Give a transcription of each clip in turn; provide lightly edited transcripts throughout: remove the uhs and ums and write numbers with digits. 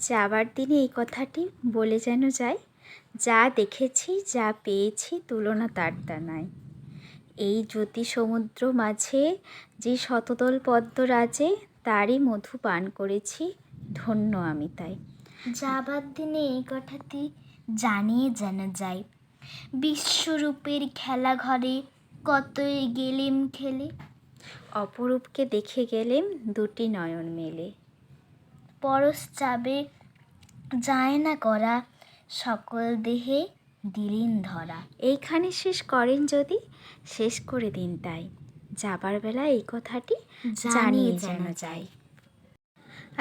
যাবার দিনে এই কথাটি বলে যেন যায়, যা দেখেছি যা পেয়েছি তুলনা তার তা নাই। এই জ্যোতি সমুদ্র মাঝে যে শতদল পদ্ম রাজে, তারই মধু পান করেছি, ধন্য আমি তাই। যাবার দিনে এই কথাটি জানিয়ে যেন যাই, বিশ্বরূপের খেলা ঘরে কতই গেলেম খেলে, অপরূপকে দেখে গেলেম দুটি নয়ন মেলে। পরশ চাবে যায় না করা, সকল দেহে দিলেন ধরা। এইখানে শেষ করেন যদি, শেষ করে দিন তাই। যাবার বেলা এই কথাটি জানিয়ে যেন যাই।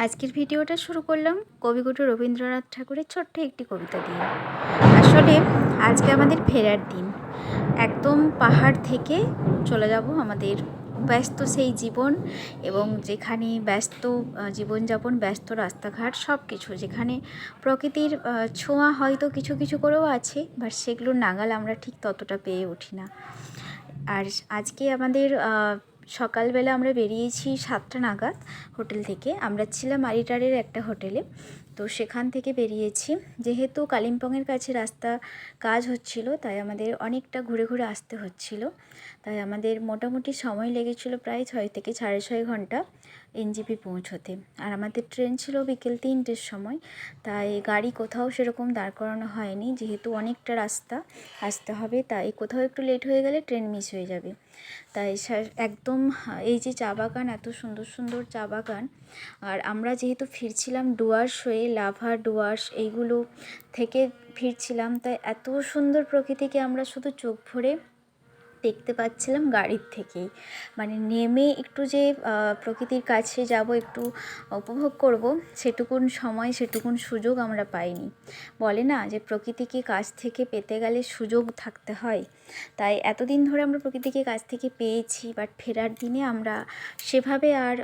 আজকের ভিডিওটা শুরু করলাম কবিগুরু রবীন্দ্রনাথ ঠাকুরের ছোট্ট একটি কবিতা দিয়ে। আসলে আজকে আমাদের ফেরার দিন, একদম পাহাড় থেকে চলে যাব আমাদের ব্যস্ত সেই জীবন, এবং যেখানে ব্যস্ত জীবনযাপন, ব্যস্ত রাস্তাঘাট, সব কিছু, যেখানে প্রকৃতির ছোঁয়া হয়তো কিছু কিছু করেও আছে, বাট সেগুলোর নাগাল আমরা ঠিক ততটা পেয়ে উঠি না। আর আজকে আমাদের সকালবেলা আমরা বেরিয়েছি 7টা নাগাদ হোটেল থেকে। আমরা ছিলাম আরিটারের একটা হোটেলে, তো সেখান থেকে বেরিয়েছি। যেহেতু কালিম্পংয়ের কাছে রাস্তা কাজ হচ্ছিল, তাই আমাদের অনেকটা ঘুরে ঘুরে আসতে হচ্ছিল। তাই আমাদের মোটামুটি সময় লেগেছিল প্রায় 6 থেকে 6.5 ঘন্টা এনজেপি পৌঁছতে। আর আমাদের ট্রেন ছিল বিকেল 3টের সময়, তাই গাড়ি কোথাও সেরকম দাঁড় করানো হয়নি। যেহেতু অনেকটা রাস্তা আসতে হবে, তাই কোথাও একটু লেট হয়ে গেলে ট্রেন মিস হয়ে যাবে। তাই একদম এই যে চা বাগান, এত সুন্দর সুন্দর চা বাগান। আর আমরা যেহেতু ফিরছিলাম ডুয়ার্স হয়ে, লাভা ডুয়ার্স এইগুলো থেকে ফিরছিলাম, তাই এত সুন্দর প্রকৃতিকে আমরা শুধু চোখ ভরে দেখতে পাচ্ছিলাম গাড়ির থেকেই। মানে নেমে একটু যে প্রকৃতির কাছে যাব, একটু উপভোগ করব, সেটুকুন সময়, সেটুকুন সুযোগ আমরা পাইনি। বলে না যে প্রকৃতিকে কাছ থেকে পেতে গেলে সুযোগ থাকতে হয়। তাই এতদিন ধরে আমরা প্রকৃতিকে কাছ থেকে পেয়েছি, বাট ফেরার দিনে আমরা সেভাবে আর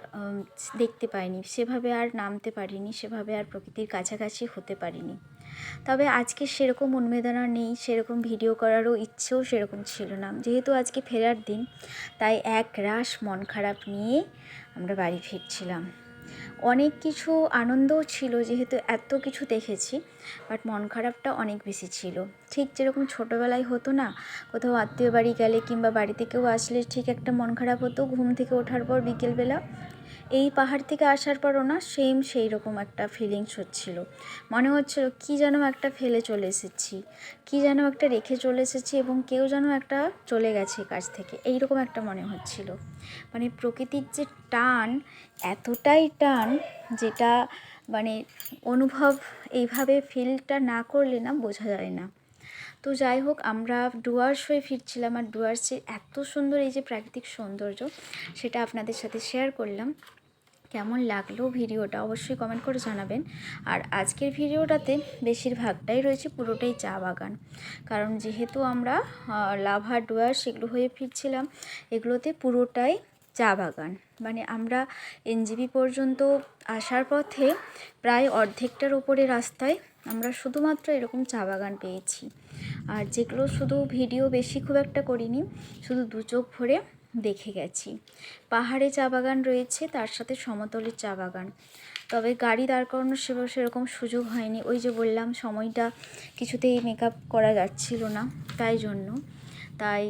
দেখতে পাইনি, সেভাবে আর নামতে পারিনি, সেভাবে আর প্রকৃতির কাছাকাছি হতে পারিনি। তবে আজকে সেরকম উন্মেদনা নেই, সেরকম ভিডিও করারও ইচ্ছেও সেরকম ছিল না। যেহেতু আজকে ফেরার দিন, তাই এক রাশ মন খারাপ নিয়ে আমরা বাড়ি ফিরছিলাম। অনেক কিছু আনন্দও ছিল, যেহেতু এত কিছু দেখেছি, বাট মন খারাপটা অনেক বেশি ছিল। ঠিক যেরকম ছোটোবেলায় হতো না, কোথাও আত্মীয় বাড়ি গেলে কিংবা বাড়িতে কেউ আসলে ঠিক একটা মন খারাপ হতো, ঘুম থেকে ওঠার পর বিকেলবেলা। এই পাহাড় থেকে আসার পরও না সেম সেই রকম একটা ফিলিংস হচ্ছিল। মনে হচ্ছিল কী যেন একটা ফেলে চলে এসেছি, কী যেন একটা রেখে চলে এসেছি, এবং কেউ যেন একটা চলে গেছে কাছ থেকে, এইরকম একটা মনে হচ্ছিল। মানে প্রকৃতির যে টান, এতটাই টান, যেটা মানে অনুভব এইভাবে ফিলটা না করলে না বোঝা যায় না। তো যাই হোক, আমরা ডুয়ার্স হয়ে ফিরছিলাম, আর ডুয়ার্সের এত সুন্দর এই যে প্রাকৃতিক সৌন্দর্য, সেটা আপনাদের সাথে শেয়ার করলাম। কেমন লাগলো ভিডিওটা অবশ্যই কমেন্ট করে জানাবেন। আর আজকের ভিডিওটাতে বেশিরভাগটাই রয়েছে পুরোটাই চা বাগান, কারণ যেহেতু আমরা লাভা ডুয়ার্স এগুলো হয়ে ফিরছিলাম, এগুলোতে পুরোটাই চা বাগান। মানে আমরা এনজেপি পর্যন্ত আসার পথে প্রায় অর্ধেকটার উপরে রাস্তায় আমরা শুধুমাত্র এরকম চা বাগান পেয়েছি। আর যেগুলো শুধু ভিডিও বেশি খুব একটা করিনি, শুধু দু চোখ ভরে দেখে গেছি। পাহাড়ে চা বাগান রয়েছে, তার সাথে সমতলের চা বাগান। তবে গাড়ি দাঁড় করানোর সেরকম সুযোগ হয়নি। ওই যে বললাম, সময়টা কিছুতেই মেকআপ করা যাচ্ছিল না, তাই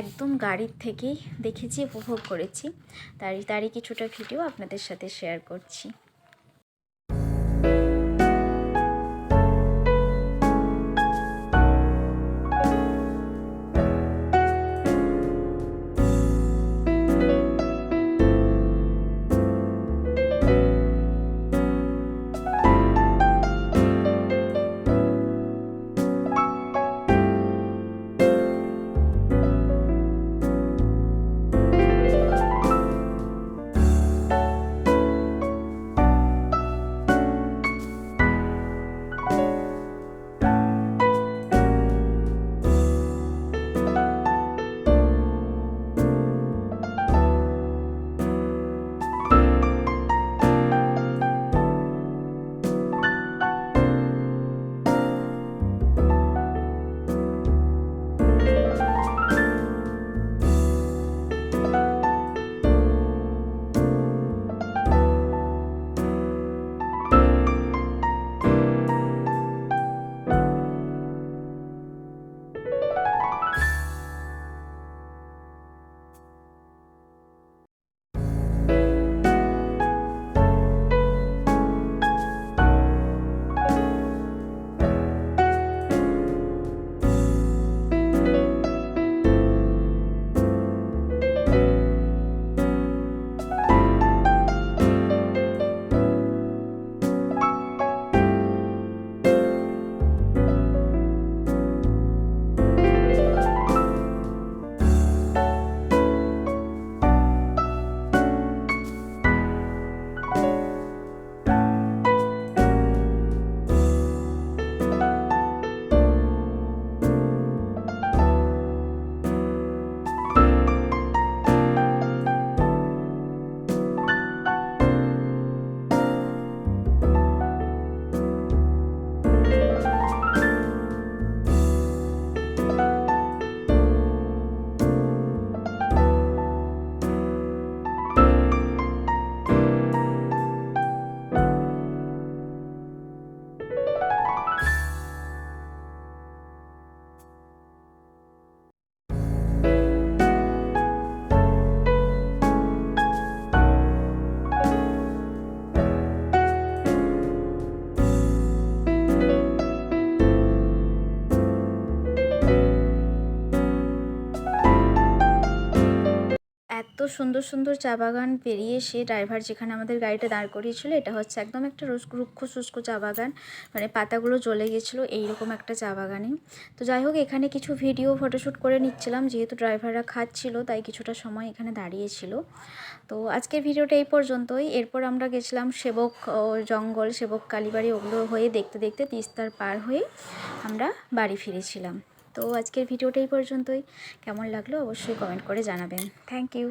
একদম গাড়ির থেকেই দেখেছি, উপভোগ করেছি। তারই কিছুটা ভিডিও আপনাদের সাথে শেয়ার করছি। সুন্দর সুন্দর চা বাগান পেরিয়ে এসে ড্রাইভার যেখানে আমাদের গাড়িটা দাঁড় করিয়েছিল, এটা হচ্ছে একদম একটা রুক্ষ শুষ্ক চা বাগান, মানে পাতাগুলো জ্বলে গেছিলো এইরকম একটা চা বাগানে। তো যাই হোক, এখানে কিছু ভিডিও ফটোশ্যুট করে নিচ্ছিলাম, যেহেতু ড্রাইভাররা খাচ্ছিল তাই কিছুটা সময় এখানে দাঁড়িয়েছিল। তো আজকের ভিডিওটা এই পর্যন্তই। এরপর আমরা গেছিলাম সেবক জঙ্গল, সেবক কালীবাড়ি, ওগুলো হয়ে দেখতে দেখতে তিস্তার পার হয়ে আমরা বাড়ি ফিরেছিলাম। তো আজকের ভিডিওটা এই পর্যন্তই। কেমন লাগলো অবশ্যই কমেন্ট করে জানাবেন। Thank you.